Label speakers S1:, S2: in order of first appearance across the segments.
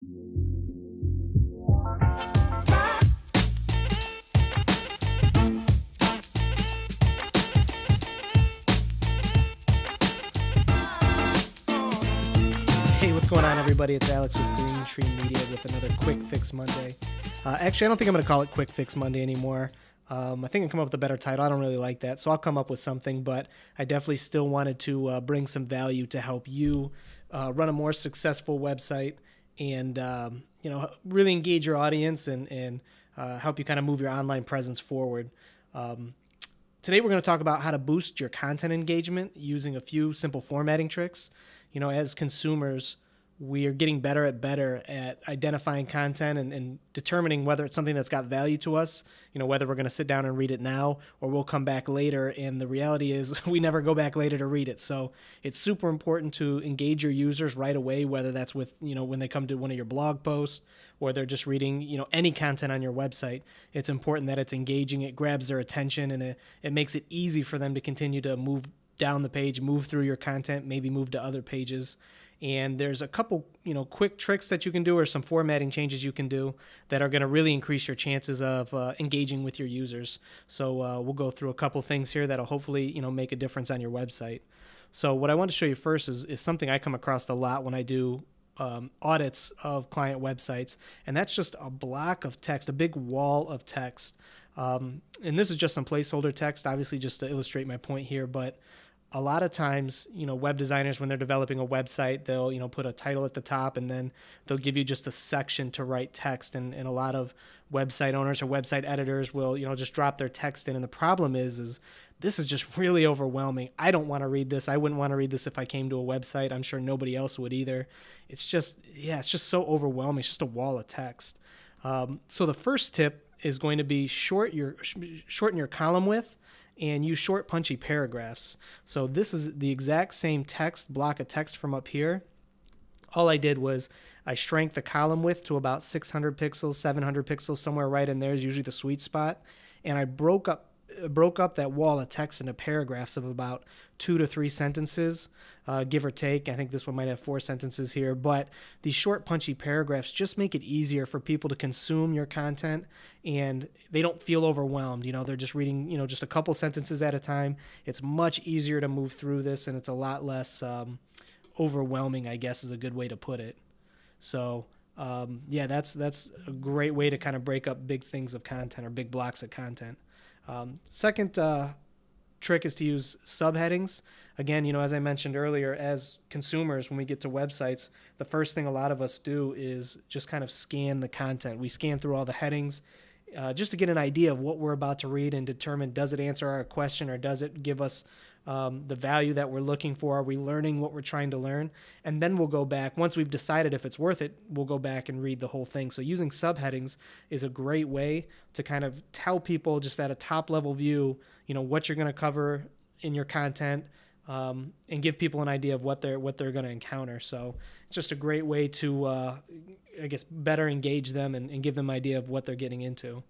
S1: Hey, what's going on, everybody? It's Alex with Green Tree Media with another Quick Fix Monday. Actually, I don't think I'm going to call it Quick Fix Monday anymore. I think I'll come up with a better title. I don't really like that, so I'll come up with something, but I definitely still wanted to bring some value to help you run a more successful website and really engage your audience and help you kind of move your online presence forward. Today, we're going to talk about how to boost your content engagement using a few simple formatting tricks. As consumers, we are getting better at identifying content and determining whether it's something that's got value to us, whether we're going to sit down and read it now or we'll come back later. And the reality is we never go back later to read it. So it's super important to engage your users right away, whether that's with, when they come to one of your blog posts or they're just reading, any content on your website. It's important that it's engaging, it grabs their attention, and it makes it easy for them to continue to move down the page, move through your content, maybe move to other pages. And there's a couple, quick tricks that you can do or some formatting changes you can do that are going to really increase your chances of engaging with your users. So we'll go through a couple things here that'll hopefully, make a difference on your website. So what I want to show you first is something I come across a lot when I do audits of client websites, and that's just a block of text, a big wall of text. And this is just some placeholder text, obviously just to illustrate my point here, but a lot of times, web designers, when they're developing a website, they'll, put a title at the top and then they'll give you just a section to write text. And a lot of website owners or website editors will, just drop their text in. And the problem is this is just really overwhelming. I don't want to read this. I wouldn't want to read this if I came to a website. I'm sure nobody else would either. It's just so overwhelming. It's just a wall of text. So the first tip is going to be shorten your column width and use short, punchy paragraphs. So this is the exact same block of text from up here. All I did was I shrank the column width to about 600 pixels, 700 pixels, somewhere right in there is usually the sweet spot. And I broke up that wall of text into paragraphs of about 2 to 3 sentences, give or take. I think this one might have 4 sentences here, but these short, punchy paragraphs just make it easier for people to consume your content, and they don't feel overwhelmed. They're just reading, just a couple sentences at a time. It's much easier to move through this, and it's a lot less overwhelming, I guess is a good way to put it. So that's a great way to kind of break up big things of content or big blocks of content. Second trick is to use subheadings. Again, as I mentioned earlier, as consumers, when we get to websites, the first thing a lot of us do is just kind of scan the content. We scan through all the headings just to get an idea of what we're about to read and determine, does it answer our question or does it give us the value that we're looking for? Are we learning what we're trying to learn? And then we'll go back. Once we've decided if it's worth it, we'll go back and read the whole thing. So using subheadings is a great way to kind of tell people just at a top level view, what you're going to cover in your content, and give people an idea of what they're going to encounter. So it's just a great way to, better engage them and give them an idea of what they're getting into.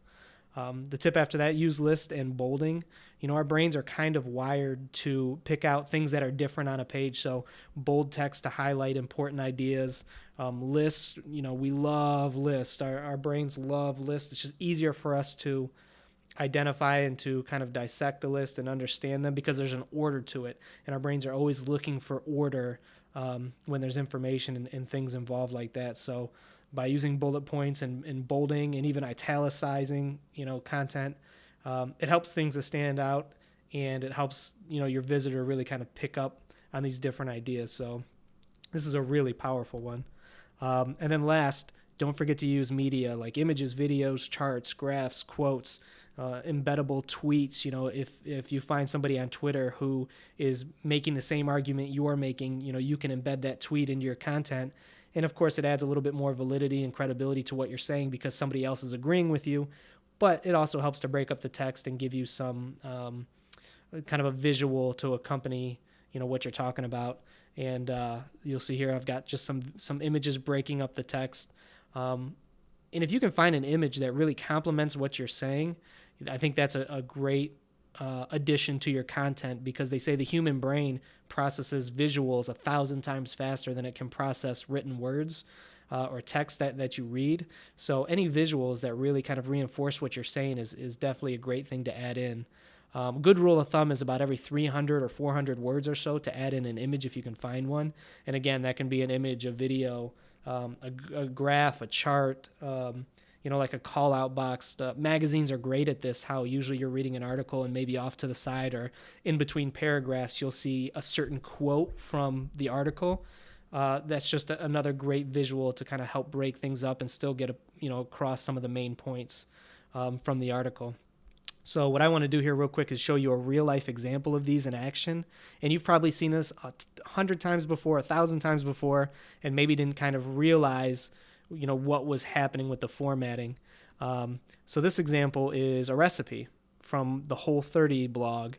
S1: The tip after that, use list and bolding. Our brains are kind of wired to pick out things that are different on a page. So bold text to highlight important ideas. Lists, we love lists. Our brains love lists. It's just easier for us to identify and to kind of dissect the list and understand them because there's an order to it. And our brains are always looking for order when there's information and things involved like that. So by using bullet points and bolding and even italicizing, content, it helps things to stand out, and it helps, your visitor really kind of pick up on these different ideas. So this is a really powerful one. And then last, don't forget to use media like images, videos, charts, graphs, quotes, embeddable tweets. If you find somebody on Twitter who is making the same argument you're making, you can embed that tweet into your content. And of course, it adds a little bit more validity and credibility to what you're saying because somebody else is agreeing with you. But it also helps to break up the text and give you some kind of a visual to accompany, what you're talking about. And you'll see here I've got just some images breaking up the text. And if you can find an image that really complements what you're saying, I think that's a great addition to your content, because they say the human brain processes visuals 1,000 times faster than it can process written words. or text that you read. So any visuals that really kind of reinforce what you're saying is definitely a great thing to add in. Good rule of thumb is about every 300 or 400 words or so to add in an image if you can find one. And again, that can be an image, a video, a graph, a chart, like a call out box. Magazines are great at this, how usually you're reading an article and maybe off to the side or in between paragraphs, you'll see a certain quote from the article. That's just another great visual to kind of help break things up and still get across some of the main points from the article. So what I want to do here real quick is show you a real life example of these in action. And you've probably seen this 100 times before, 1,000 times before, and maybe didn't kind of realize, what was happening with the formatting. So this example is a recipe from the Whole30 blog.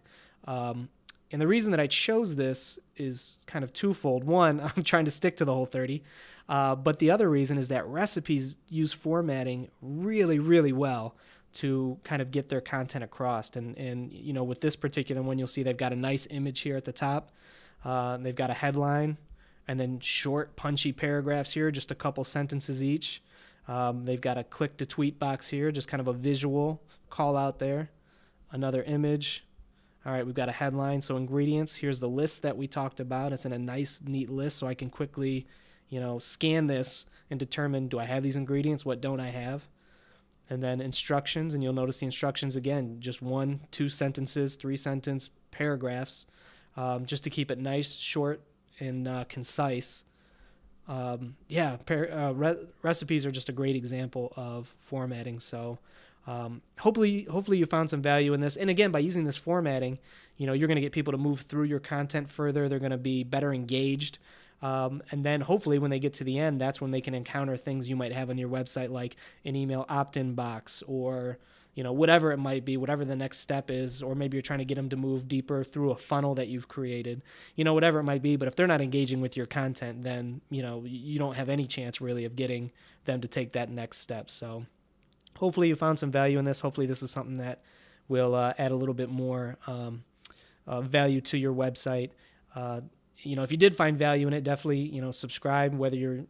S1: And the reason that I chose this is kind of twofold. One, I'm trying to stick to the Whole30. But the other reason is that recipes use formatting really, really well to kind of get their content across. And with this particular one, you'll see they've got a nice image here at the top. They've got a headline and then short, punchy paragraphs here, just a couple sentences each. They've got a click to tweet box here, just kind of a visual call out there. Another image. All right, we've got a headline. So ingredients, here's the list that we talked about. It's in a nice, neat list, so I can quickly, scan this and determine, do I have these ingredients? What don't I have? And then instructions, and you'll notice the instructions again, just 1, 2 sentences, 3 sentence paragraphs, just to keep it nice, short, and concise. Recipes are just a great example of formatting. So hopefully you found some value in this. And again, by using this formatting, you're going to get people to move through your content further. They're going to be better engaged. And then hopefully when they get to the end, that's when they can encounter things you might have on your website, like an email opt-in box or, whatever it might be, whatever the next step is, or maybe you're trying to get them to move deeper through a funnel that you've created, whatever it might be. But if they're not engaging with your content, then, you don't have any chance really of getting them to take that next step. So hopefully you found some value in this. Hopefully this is something that will add a little bit more value to your website. If you did find value in it, definitely, subscribe, whether you're,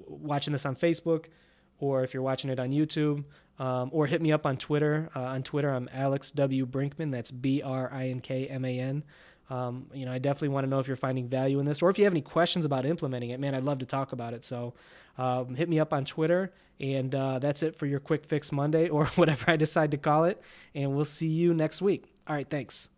S1: watching this on Facebook or if you're watching it on YouTube, or hit me up on Twitter. On Twitter, I'm Alex W. Brinkman. That's BRINKMAN. I definitely want to know if you're finding value in this, or if you have any questions about implementing it, man, I'd love to talk about it. So hit me up on Twitter, and that's it for your Quick Fix Monday, or whatever I decide to call it, and we'll see you next week. All right, thanks.